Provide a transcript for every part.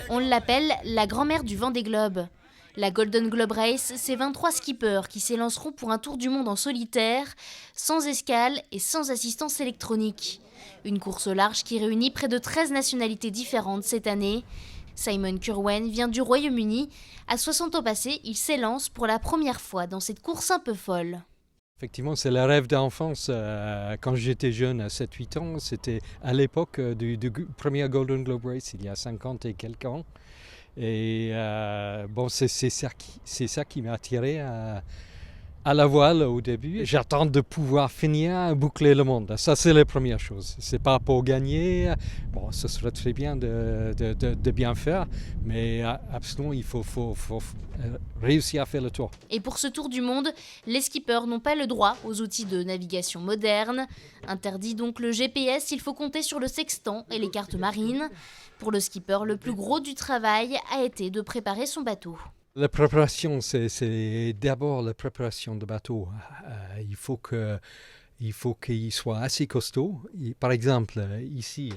On l'appelle la grand-mère du Vendée Globe. La Golden Globe Race, c'est 23 skippers qui s'élanceront pour un tour du monde en solitaire, sans escale et sans assistance électronique. Une course au large qui réunit près de 13 nationalités différentes cette année. Simon Curwen vient du Royaume-Uni. À 60 ans passés, il s'élance pour la première fois dans cette course un peu folle. Effectivement, c'est le rêve d'enfance. Quand j'étais jeune, à 7-8 ans, c'était à l'époque du premier Golden Globe Race, il y a 50 et quelques ans. Et bon, c'est ça qui m'a attiré à la voile au début. J'attends de pouvoir finir, boucler le monde. Ça, c'est la première chose. C'est pas pour gagner. Bon, ce serait très bien de bien faire, mais absolument, il faut réussir à faire le tour. Et pour ce tour du monde, les skippers n'ont pas le droit aux outils de navigation modernes. Interdit donc le GPS, il faut compter sur le sextant et les cartes marines. Pour le skipper, le plus gros du travail a été de préparer son bateau. La préparation, c'est d'abord la préparation de bateau. Il faut qu'il soit assez costaud. Par exemple, ici,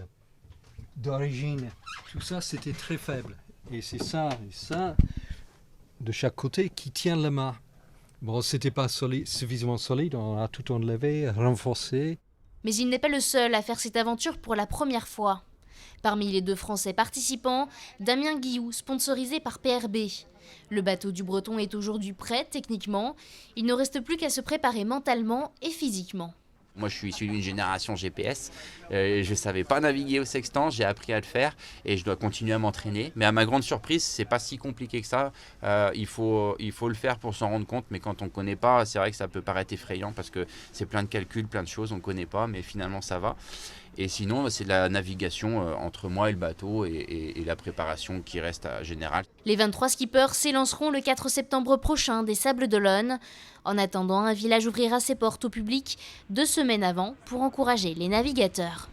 d'origine, tout ça, c'était très faible. Et c'est ça et ça, de chaque côté, qui tient le mât. Bon, c'était pas suffisamment solide, on a tout enlevé, renforcé. Mais il n'est pas le seul à faire cette aventure pour la première fois. Parmi les 2 Français participants, Damien Guillou, sponsorisé par PRB. Le bateau du Breton est aujourd'hui prêt techniquement. Il ne reste plus qu'à se préparer mentalement et physiquement. Moi, je suis issu d'une génération GPS. Je ne savais pas naviguer au sextant, j'ai appris à le faire et je dois continuer à m'entraîner. Mais à ma grande surprise, c'est pas si compliqué que ça. Il faut le faire pour s'en rendre compte. Mais quand on ne connaît pas, c'est vrai que ça peut paraître effrayant parce que c'est plein de calculs, plein de choses, on ne connaît pas, mais finalement ça va. Et sinon, c'est la navigation entre moi et le bateau et la préparation qui reste générale. Les 23 skippers s'élanceront le 4 septembre prochain des Sables d'Olonne. En attendant, un village ouvrira ses portes au public 2 semaines avant pour encourager les navigateurs.